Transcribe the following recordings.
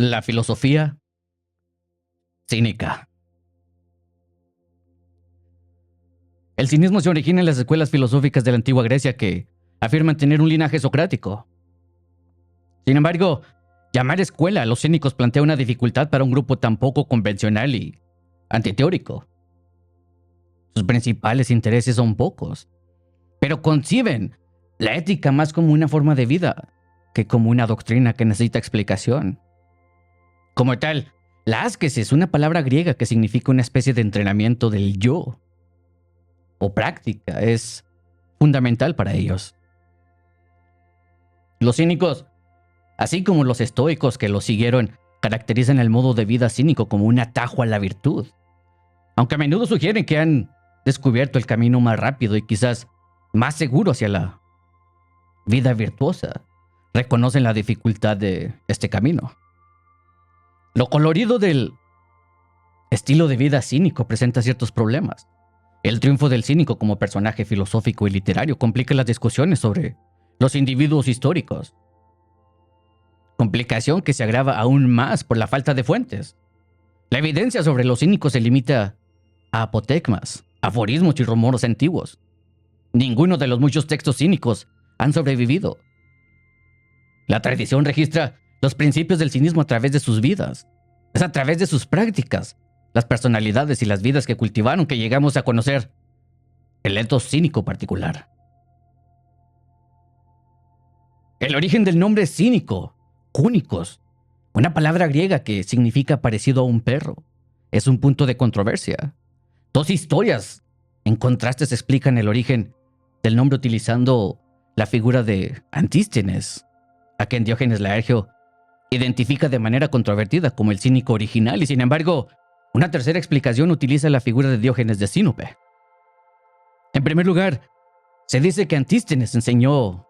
La filosofía cínica. El cinismo se origina en las escuelas filosóficas de la antigua Grecia que afirman tener un linaje socrático. Sin embargo, llamar escuela a los cínicos plantea una dificultad para un grupo tan poco convencional y antiteórico. Sus principales intereses son pocos, pero conciben la ética más como una forma de vida que como una doctrina que necesita explicación. Como tal, la asquesis es una palabra griega que significa una especie de entrenamiento del yo o práctica. Es fundamental para ellos. Los cínicos, así como los estoicos que los siguieron, caracterizan el modo de vida cínico como un atajo a la virtud, aunque a menudo sugieren que han descubierto el camino más rápido y quizás más seguro hacia la vida virtuosa. Reconocen la dificultad de este camino. Lo colorido del estilo de vida cínico presenta ciertos problemas. El triunfo del cínico como personaje filosófico y literario complica las discusiones sobre los individuos históricos. Complicación que se agrava aún más por la falta de fuentes. La evidencia sobre los cínicos se limita a apotegmas, aforismos y rumores antiguos. Ninguno de los muchos textos cínicos han sobrevivido. La tradición registra los principios del cinismo a través de sus vidas. Es a través de sus prácticas, las personalidades y las vidas que cultivaron que llegamos a conocer el etos cínico particular. El origen del nombre cínico, cúnicos, una palabra griega que significa parecido a un perro, es un punto de controversia. Dos historias en contraste se explican el origen del nombre utilizando la figura de Antístenes, a quien Diógenes Laercio identifica de manera controvertida como el cínico original, y sin embargo, una tercera explicación utiliza la figura de Diógenes de Sinope. En primer lugar, se dice que Antístenes enseñó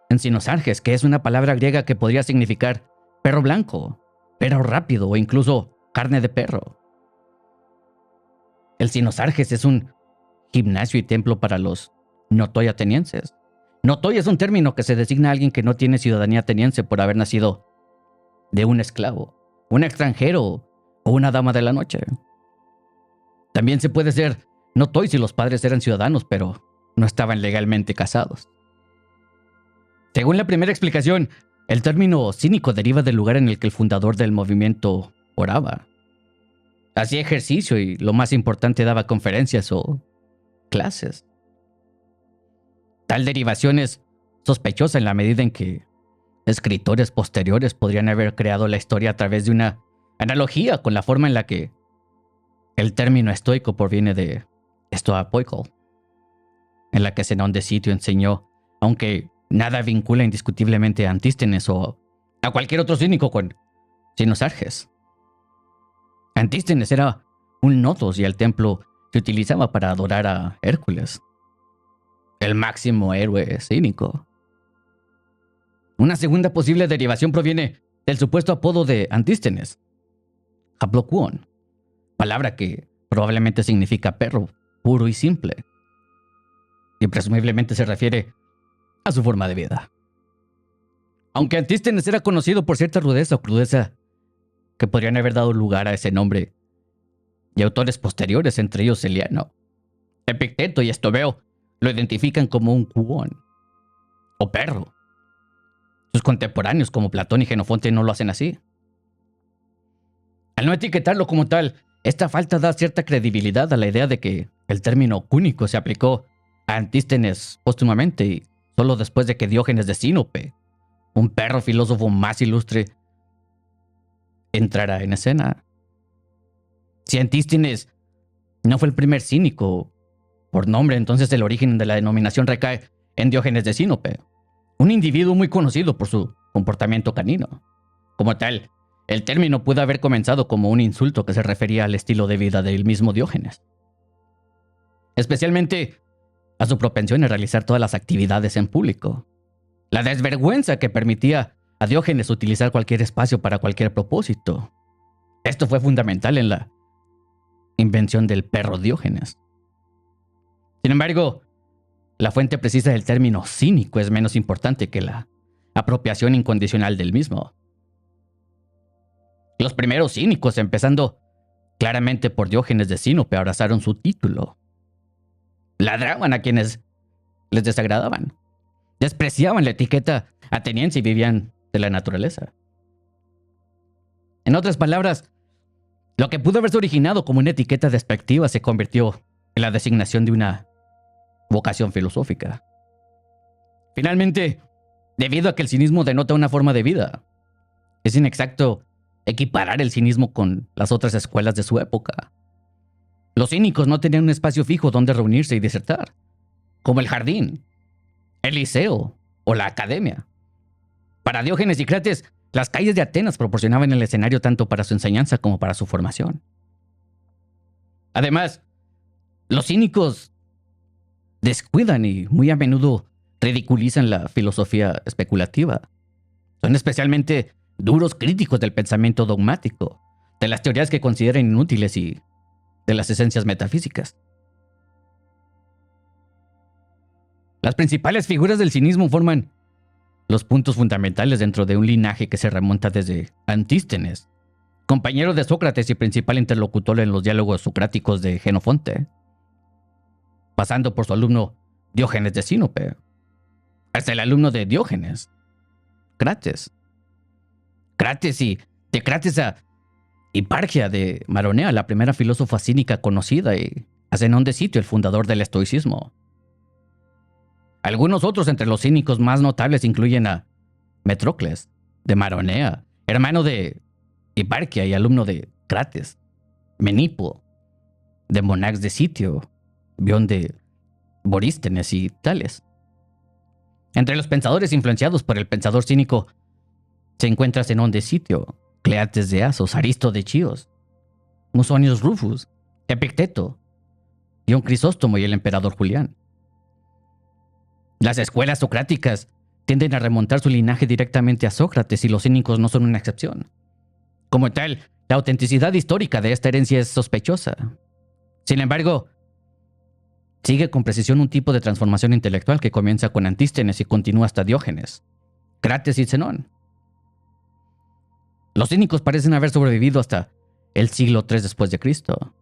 en Sinosarges, que es una palabra griega que podría significar perro blanco, perro rápido o incluso carne de perro. El Sinosarges es un gimnasio y templo para los notoi atenienses. Notoi es un término que se designa a alguien que no tiene ciudadanía ateniense por haber nacido de un esclavo, un extranjero o una dama de la noche. También se puede ser notoi si los padres eran ciudadanos, pero no estaban legalmente casados. Según la primera explicación, el término cínico deriva del lugar en el que el fundador del movimiento oraba. Hacía ejercicio y, lo más importante, daba conferencias o clases. Tal derivación es sospechosa en la medida en que escritores posteriores podrían haber creado la historia a través de una analogía con la forma en la que el término estoico proviene de estoapoikol, en la que Zenón de Sitio enseñó, aunque nada vincula indiscutiblemente a Antístenes o a cualquier otro cínico con Sinosarges. Antístenes era un notos y el templo se utilizaba para adorar a Hércules, el máximo héroe cínico. Una segunda posible derivación proviene del supuesto apodo de Antístenes, haplokuon, palabra que probablemente significa perro, puro y simple, y presumiblemente se refiere a su forma de vida. Aunque Antístenes era conocido por cierta rudeza o crudeza que podrían haber dado lugar a ese nombre, y autores posteriores, entre ellos Celiano, Epicteto y Estobeo, lo identifican como un kuon, o perro. Sus contemporáneos como Platón y Jenofonte no lo hacen así. Al no etiquetarlo como tal, esta falta da cierta credibilidad a la idea de que el término cúnico se aplicó a Antístenes póstumamente y solo después de que Diógenes de Sinope, un perro filósofo más ilustre, entrara en escena. Si Antístenes no fue el primer cínico por nombre, entonces el origen de la denominación recae en Diógenes de Sinope, un individuo muy conocido por su comportamiento canino. Como tal, el término pudo haber comenzado como un insulto que se refería al estilo de vida del mismo Diógenes, especialmente a su propensión a realizar todas las actividades en público, la desvergüenza que permitía a Diógenes utilizar cualquier espacio para cualquier propósito. Esto fue fundamental en la invención del perro Diógenes. Sin embargo, la fuente precisa del término cínico es menos importante que la apropiación incondicional del mismo. Los primeros cínicos, empezando claramente por Diógenes de Sinope, abrazaron su título. Ladraban a quienes les desagradaban. Despreciaban la etiqueta ateniense y vivían de la naturaleza. En otras palabras, lo que pudo haberse originado como una etiqueta despectiva se convirtió en la designación de una vocación filosófica. Finalmente, debido a que el cinismo denota una forma de vida, es inexacto equiparar el cinismo con las otras escuelas de su época. Los cínicos no tenían un espacio fijo donde reunirse y disertar, como el jardín, el liceo o la academia. Para Diógenes y Crates, las calles de Atenas proporcionaban el escenario tanto para su enseñanza como para su formación. Además, los cínicos descuidan y muy a menudo ridiculizan la filosofía especulativa. Son especialmente duros críticos del pensamiento dogmático, de las teorías que consideran inútiles y de las esencias metafísicas. Las principales figuras del cinismo forman los puntos fundamentales dentro de un linaje que se remonta desde Antístenes, compañero de Sócrates y principal interlocutor en los diálogos socráticos de Jenofonte, pasando por su alumno Diógenes de Sinope, hasta el alumno de Diógenes, Crates. Crates y de Crates a Hiparquia de Maronea, la primera filósofa cínica conocida, y a Zenón de Sitio, el fundador del estoicismo. Algunos otros entre los cínicos más notables incluyen a Metrocles, de Maronea, hermano de Hiparquia y alumno de Crates, Menipo, de Monax de Sitio, Bion de Borístenes y tales. Entre los pensadores influenciados por el pensador cínico se encuentra Zenón de Sitio, Cleates de Asos, Aristo de Chios, Musonius Rufus, Epicteto, Dion Crisóstomo y el emperador Julián. Las escuelas socráticas tienden a remontar su linaje directamente a Sócrates y los cínicos no son una excepción. Como tal, la autenticidad histórica de esta herencia es sospechosa. Sin embargo, sigue con precisión un tipo de transformación intelectual que comienza con Antístenes y continúa hasta Diógenes, Crates y Zenón. Los cínicos parecen haber sobrevivido hasta el siglo III después de Cristo.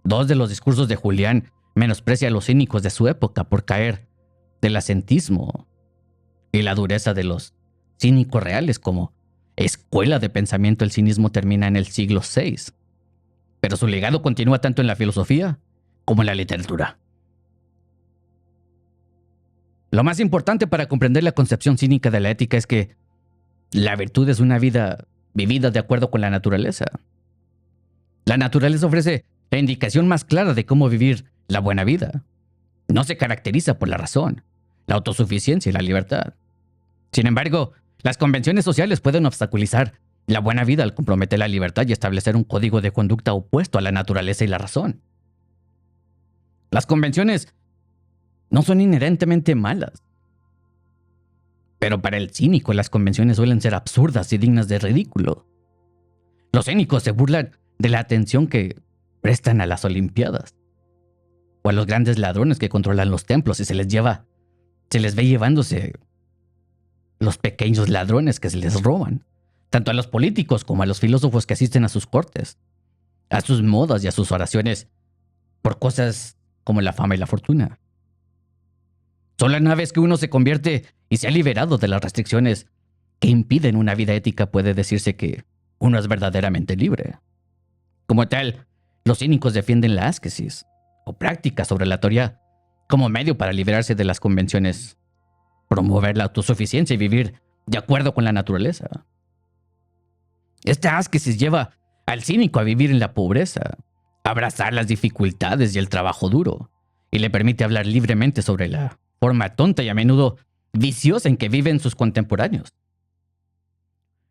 Dos de los discursos de Julián menosprecia a los cínicos de su época por caer del asentismo y la dureza de los cínicos reales como escuela de pensamiento. El cinismo termina en el siglo VI, pero su legado continúa tanto en la filosofía como en la literatura. Lo más importante para comprender la concepción cínica de la ética es que la virtud es una vida vivida de acuerdo con la naturaleza. La naturaleza ofrece la indicación más clara de cómo vivir la buena vida. No se caracteriza por la razón, la autosuficiencia y la libertad. Sin embargo, las convenciones sociales pueden obstaculizar la buena vida al comprometer la libertad y establecer un código de conducta opuesto a la naturaleza y la razón. Las convenciones no son inherentemente malas, pero para el cínico las convenciones suelen ser absurdas y dignas de ridículo. Los cínicos se burlan de la atención que prestan a las Olimpiadas o a los grandes ladrones que controlan los templos y se les ve llevándose los pequeños ladrones que se les roban, tanto a los políticos como a los filósofos que asisten a sus cortes, a sus modas y a sus oraciones por cosas como la fama y la fortuna. Solo una vez que uno se convierte y se ha liberado de las restricciones que impiden una vida ética puede decirse que uno es verdaderamente libre. Como tal, los cínicos defienden la ascesis o práctica sobre la teoría como medio para liberarse de las convenciones, promover la autosuficiencia y vivir de acuerdo con la naturaleza. Esta ascesis lleva al cínico a vivir en la pobreza, abrazar las dificultades y el trabajo duro, y le permite hablar libremente sobre la forma tonta y a menudo viciosa en que viven sus contemporáneos.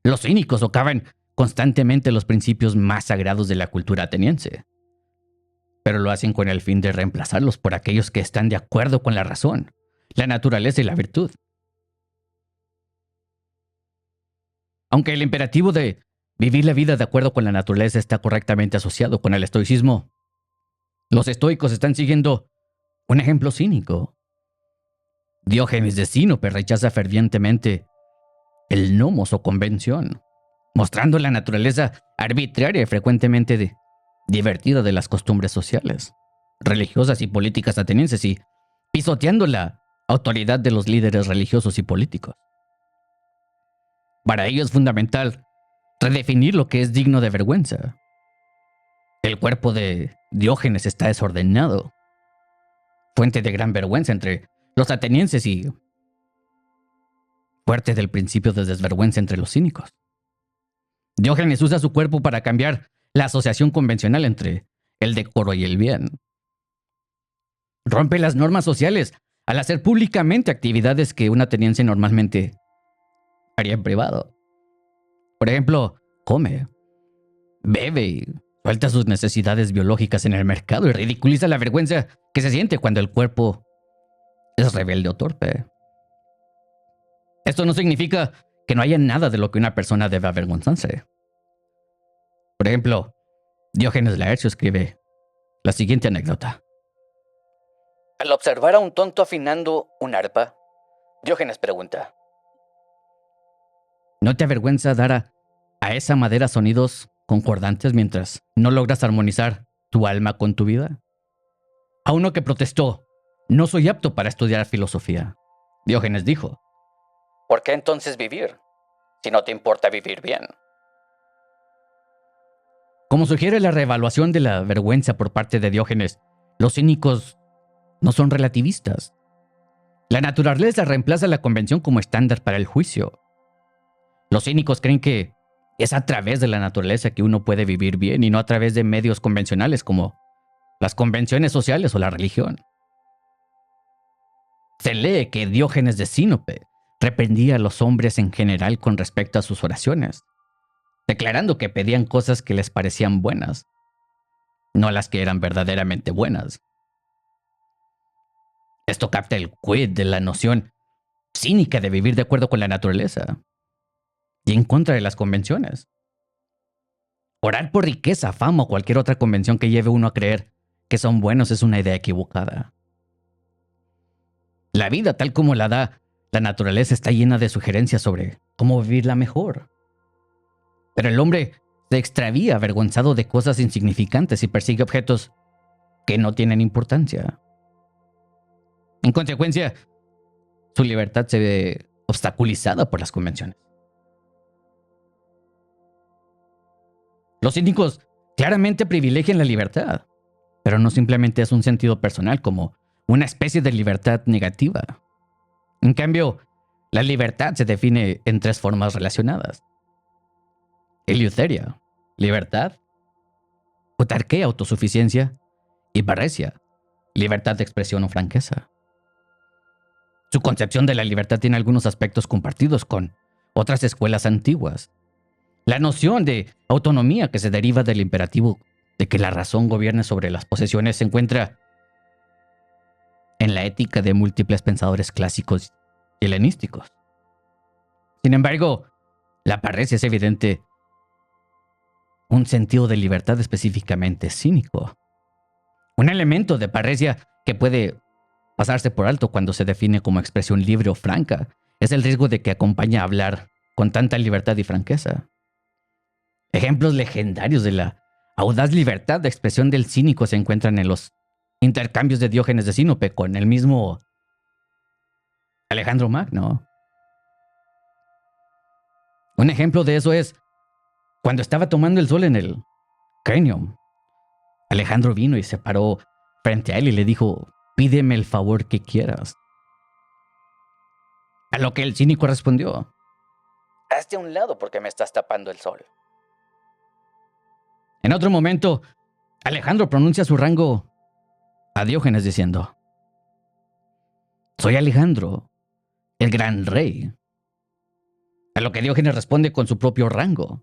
Los cínicos socavan constantemente los principios más sagrados de la cultura ateniense, pero lo hacen con el fin de reemplazarlos por aquellos que están de acuerdo con la razón, la naturaleza y la virtud. Aunque el imperativo de vivir la vida de acuerdo con la naturaleza está correctamente asociado con el estoicismo, los estoicos están siguiendo un ejemplo cínico. Diógenes de Sinope rechaza fervientemente el nomos o convención, mostrando la naturaleza arbitraria y frecuentemente divertida de las costumbres sociales, religiosas y políticas atenienses y pisoteando la autoridad de los líderes religiosos y políticos. Para ello es fundamental redefinir lo que es digno de vergüenza. El cuerpo de Diógenes está desordenado, fuente de gran vergüenza entre los atenienses y fuerte del principio de desvergüenza entre los cínicos. Diógenes usa su cuerpo para cambiar la asociación convencional entre el decoro y el bien. Rompe las normas sociales al hacer públicamente actividades que un ateniense normalmente haría en privado. Por ejemplo, come, bebe y suelta sus necesidades biológicas en el mercado y ridiculiza la vergüenza que se siente cuando el cuerpo es rebelde o torpe. Esto no significa que no haya nada de lo que una persona debe avergonzarse. Por ejemplo, Diógenes Laercio escribe la siguiente anécdota. Al observar a un tonto afinando un arpa, Diógenes pregunta: ¿no te avergüenza dar a esa madera sonidos concordantes mientras no logras armonizar tu alma con tu vida? A uno que protestó: no soy apto para estudiar filosofía, Diógenes dijo: ¿por qué entonces vivir, si no te importa vivir bien? Como sugiere la reevaluación de la vergüenza por parte de Diógenes, los cínicos no son relativistas. La naturaleza reemplaza la convención como estándar para el juicio. Los cínicos creen que es a través de la naturaleza que uno puede vivir bien y no a través de medios convencionales como las convenciones sociales o la religión. Se lee que Diógenes de Sinope reprendía a los hombres en general con respecto a sus oraciones, declarando que pedían cosas que les parecían buenas, no las que eran verdaderamente buenas. Esto capta el quid de la noción cínica de vivir de acuerdo con la naturaleza y en contra de las convenciones. Orar por riqueza, fama o cualquier otra convención que lleve uno a creer que son buenos es una idea equivocada. La vida, tal como la da la naturaleza, está llena de sugerencias sobre cómo vivirla mejor. Pero el hombre se extravía avergonzado de cosas insignificantes y persigue objetos que no tienen importancia. En consecuencia, su libertad se ve obstaculizada por las convenciones. Los cínicos claramente privilegian la libertad, pero no simplemente es un sentido personal como una especie de libertad negativa. En cambio, la libertad se define en tres formas relacionadas: eleuteria, libertad; autarquía, autosuficiencia; y parresia, libertad de expresión o franqueza. Su concepción de la libertad tiene algunos aspectos compartidos con otras escuelas antiguas. La noción de autonomía que se deriva del imperativo de que la razón gobierne sobre las posesiones se encuentra en la ética de múltiples pensadores clásicos y helenísticos. Sin embargo, la parresia es evidente un sentido de libertad específicamente cínico. Un elemento de parresia que puede pasarse por alto cuando se define como expresión libre o franca es el riesgo de que acompaña a hablar con tanta libertad y franqueza. Ejemplos legendarios de la audaz libertad de expresión del cínico se encuentran en los intercambios de Diógenes de Sinope con el mismo Alejandro Magno. Un ejemplo de eso es cuando estaba tomando el sol en el Cranium. Alejandro vino y se paró frente a él y le dijo: pídeme el favor que quieras. A lo que el cínico respondió: hazte a un lado porque me estás tapando el sol. En otro momento, Alejandro pronuncia su rango a Diógenes diciendo: soy Alejandro, el gran rey. A lo que Diógenes responde con su propio rango: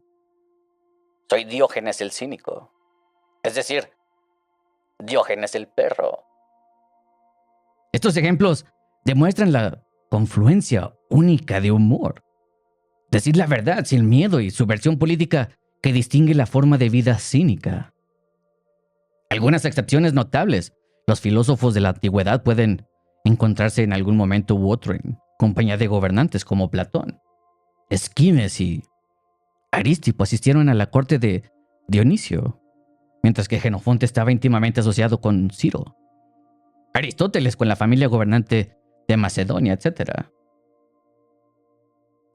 soy Diógenes el cínico, es decir, Diógenes el perro. Estos ejemplos demuestran la confluencia única de humor, decir la verdad sin miedo y subversión política que distingue la forma de vida cínica. Algunas excepciones notables: los filósofos de la antigüedad pueden encontrarse en algún momento u otro en compañía de gobernantes como Platón, Esquímenes y Arístipo asistieron a la corte de Dionisio, mientras que Jenofonte estaba íntimamente asociado con Ciro. Aristóteles con la familia gobernante de Macedonia, etc.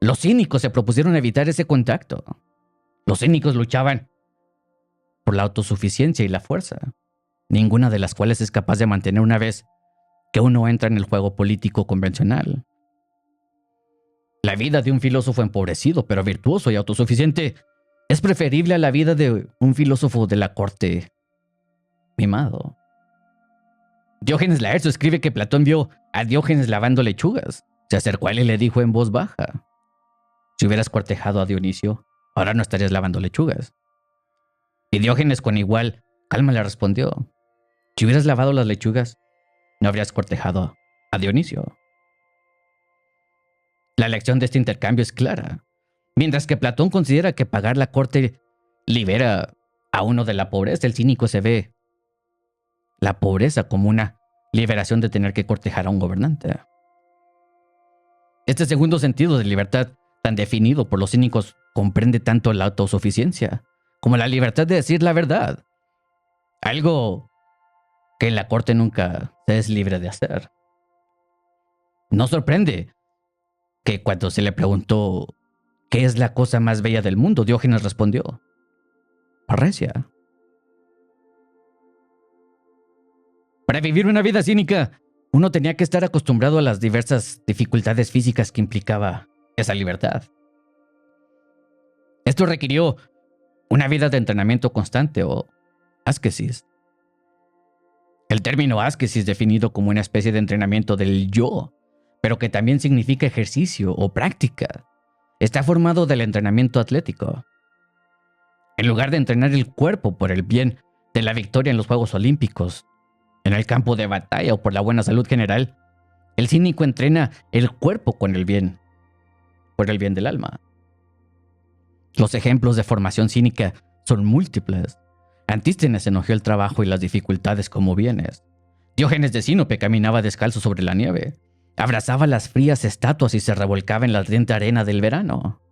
Los cínicos se propusieron evitar ese contacto. Los cínicos luchaban por la autosuficiencia y la fuerza, ninguna de las cuales es capaz de mantener una vez que uno entra en el juego político convencional. La vida de un filósofo empobrecido, pero virtuoso y autosuficiente, es preferible a la vida de un filósofo de la corte mimado. Diógenes Laercio escribe que Platón vio a Diógenes lavando lechugas. Se acercó a él y le dijo en voz baja: si hubieras cortejado a Dionisio, ahora no estarías lavando lechugas. Y Diógenes con igual calma le respondió: si hubieras lavado las lechugas, no habrías cortejado a Dionisio. La lección de este intercambio es clara. Mientras que Platón considera que pagar la corte libera a uno de la pobreza, el cínico se ve la pobreza como una liberación de tener que cortejar a un gobernante. Este segundo sentido de libertad, tan definido por los cínicos, comprende tanto la autosuficiencia como la libertad de decir la verdad, algo que la corte nunca se es libre de hacer. No sorprende que cuando se le preguntó ¿qué es la cosa más bella del mundo?, Diógenes respondió: parresia. Para vivir una vida cínica, uno tenía que estar acostumbrado a las diversas dificultades físicas que implicaba esa libertad. Esto requirió una vida de entrenamiento constante o ascesis. El término ascesis, definido como una especie de entrenamiento del yo, pero que también significa ejercicio o práctica, está formado del entrenamiento atlético. En lugar de entrenar el cuerpo por el bien de la victoria en los Juegos Olímpicos, en el campo de batalla o por la buena salud general, el cínico entrena el cuerpo con el bien, por el bien del alma. Los ejemplos de formación cínica son múltiples. Antístenes elogió el trabajo y las dificultades como bienes. Diógenes de Sinope caminaba descalzo sobre la nieve, abrazaba las frías estatuas y se revolcaba en la ardiente arena del verano.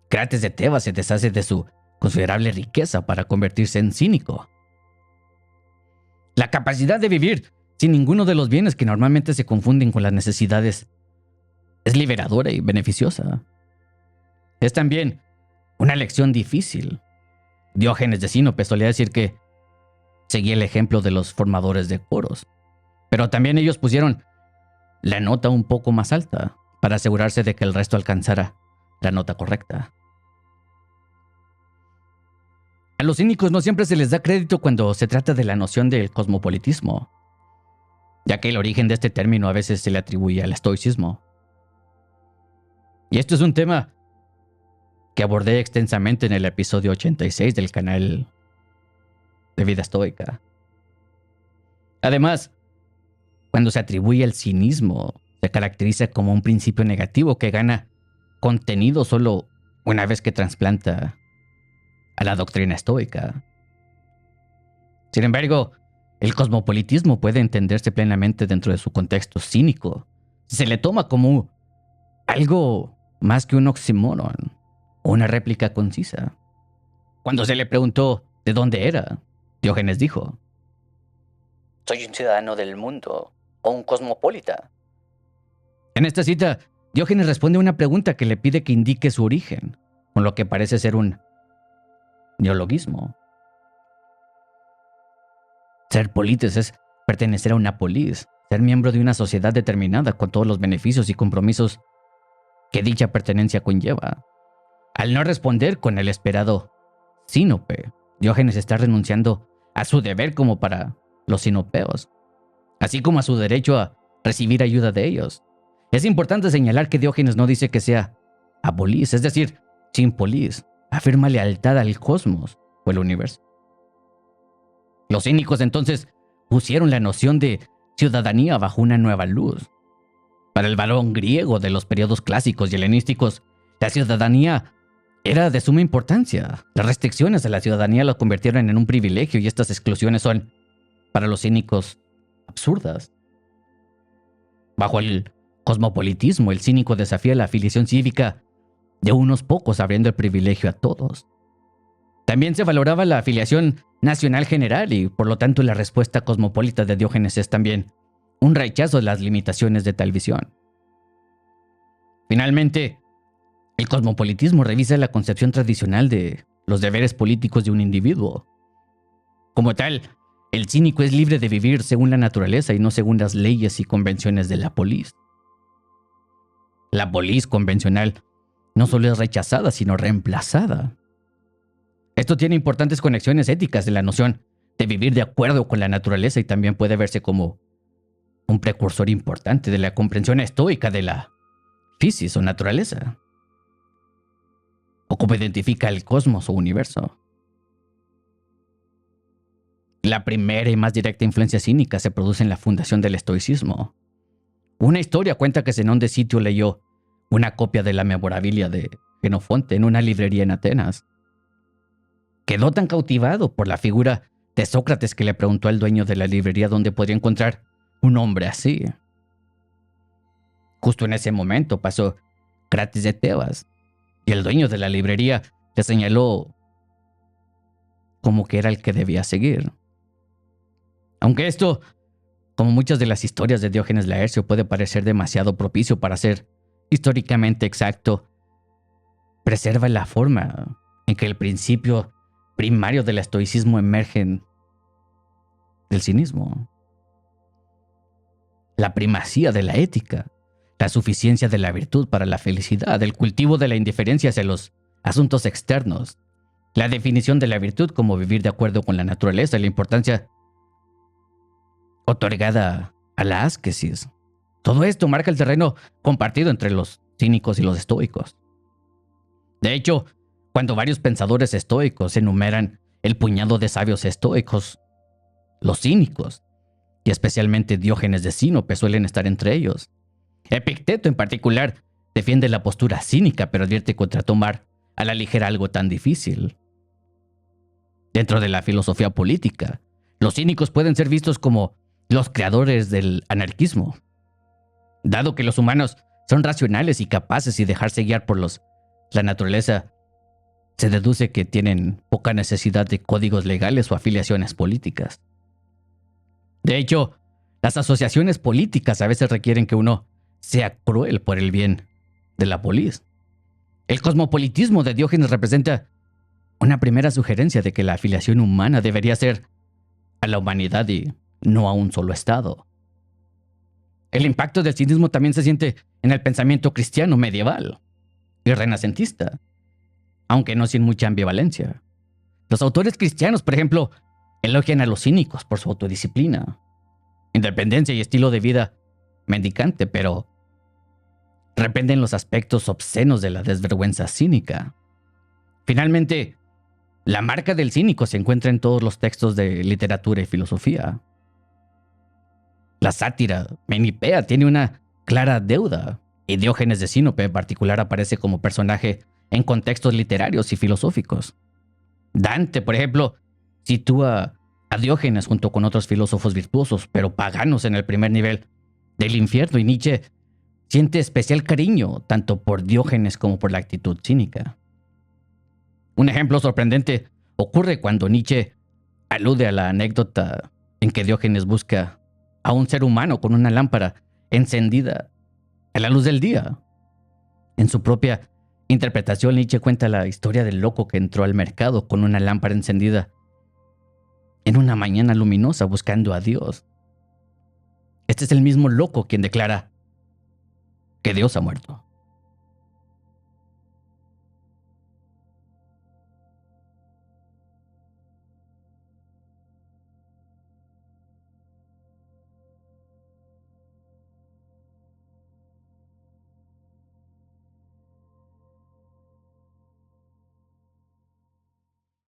Crates de Tebas se deshace de su considerable riqueza para convertirse en cínico. La capacidad de vivir sin ninguno de los bienes que normalmente se confunden con las necesidades es liberadora y beneficiosa. Es también una lección difícil. Diógenes de Sinope solía decir que seguía el ejemplo de los formadores de coros, pero también ellos pusieron la nota un poco más alta para asegurarse de que el resto alcanzara la nota correcta. A los cínicos no siempre se les da crédito cuando se trata de la noción del cosmopolitismo, ya que el origen de este término a veces se le atribuye al estoicismo. Y esto es un tema que abordé extensamente en el episodio 86 del canal de Vida Estoica. Además, cuando se atribuye al cinismo, se caracteriza como un principio negativo que gana contenido solo una vez que trasplanta a la doctrina estoica. Sin embargo, el cosmopolitismo puede entenderse plenamente dentro de su contexto cínico. Se le toma como algo más que un oxímoron o una réplica concisa. Cuando se le preguntó de dónde era, Diógenes dijo: soy un ciudadano del mundo o un cosmopolita. En esta cita, Diógenes responde a una pregunta que le pide que indique su origen, con lo que parece ser un neologismo. Ser polites es pertenecer a una polis, ser miembro de una sociedad determinada con todos los beneficios y compromisos que dicha pertenencia conlleva. Al no responder con el esperado sínope, Diógenes está renunciando a su deber como para los sinopeos, así como a su derecho a recibir ayuda de ellos. Es importante señalar que Diógenes no dice que sea apolis, es decir, sin polis. Afirma lealtad al cosmos o el universo. Los cínicos entonces pusieron la noción de ciudadanía bajo una nueva luz. Para el varón griego de los periodos clásicos y helenísticos, la ciudadanía era de suma importancia. Las restricciones a la ciudadanía la convirtieron en un privilegio y estas exclusiones son, para los cínicos, absurdas. Bajo el cosmopolitismo, el cínico desafía la afiliación cívica de unos pocos abriendo el privilegio a todos. También se valoraba la afiliación nacional general y, por lo tanto, la respuesta cosmopolita de Diógenes es también un rechazo de las limitaciones de tal visión. Finalmente, el cosmopolitismo revisa la concepción tradicional de los deberes políticos de un individuo. Como tal, el cínico es libre de vivir según la naturaleza y no según las leyes y convenciones de la polis. La polis convencional no solo es rechazada, sino reemplazada. Esto tiene importantes conexiones éticas de la noción de vivir de acuerdo con la naturaleza y también puede verse como un precursor importante de la comprensión estoica de la physis o naturaleza, o como identifica el cosmos o universo. La primera y más directa influencia cínica se produce en la fundación del estoicismo. Una historia cuenta que Zenón de Sitio leyó una copia de la Memorabilia de Genofonte en una librería en Atenas. Quedó tan cautivado por la figura de Sócrates que le preguntó al dueño de la librería dónde podría encontrar un hombre así. Justo en ese momento pasó Crates de Tebas y el dueño de la librería le señaló como que era el que debía seguir. Aunque esto, como muchas de las historias de Diógenes Laercio, puede parecer demasiado propicio para ser históricamente exacto, preserva la forma en que el principio primario del estoicismo emerge del cinismo. La primacía de la ética, la suficiencia de la virtud para la felicidad, el cultivo de la indiferencia hacia los asuntos externos, la definición de la virtud como vivir de acuerdo con la naturaleza y la importancia otorgada a la ascesis. Todo esto marca el terreno compartido entre los cínicos y los estoicos. De hecho, cuando varios pensadores estoicos enumeran el puñado de sabios estoicos, los cínicos, y especialmente Diógenes de Sinope, suelen estar entre ellos. Epicteto, en particular, defiende la postura cínica, pero advierte contra tomar a la ligera algo tan difícil. Dentro de la filosofía política, los cínicos pueden ser vistos como los creadores del anarquismo. Dado que los humanos son racionales y capaces y dejarse guiar por la naturaleza, se deduce que tienen poca necesidad de códigos legales o afiliaciones políticas. De hecho, las asociaciones políticas a veces requieren que uno sea cruel por el bien de la polis. El cosmopolitismo de Diógenes representa una primera sugerencia de que la afiliación humana debería ser a la humanidad y no a un solo estado. El impacto del cinismo también se siente en el pensamiento cristiano medieval y renacentista, aunque no sin mucha ambivalencia. Los autores cristianos, por ejemplo, elogian a los cínicos por su autodisciplina, independencia y estilo de vida mendicante, pero reprenden los aspectos obscenos de la desvergüenza cínica. Finalmente, la marca del cínico se encuentra en todos los textos de literatura y filosofía. La sátira menipea tiene una clara deuda, y Diógenes de Sinope en particular aparece como personaje en contextos literarios y filosóficos. Dante, por ejemplo, sitúa a Diógenes junto con otros filósofos virtuosos, pero paganos en el primer nivel del infierno, y Nietzsche siente especial cariño tanto por Diógenes como por la actitud cínica. Un ejemplo sorprendente ocurre cuando Nietzsche alude a la anécdota en que Diógenes busca a un ser humano con una lámpara encendida a la luz del día. En su propia interpretación, Nietzsche cuenta la historia del loco que entró al mercado con una lámpara encendida en una mañana luminosa buscando a Dios. Este es el mismo loco quien declara que Dios ha muerto.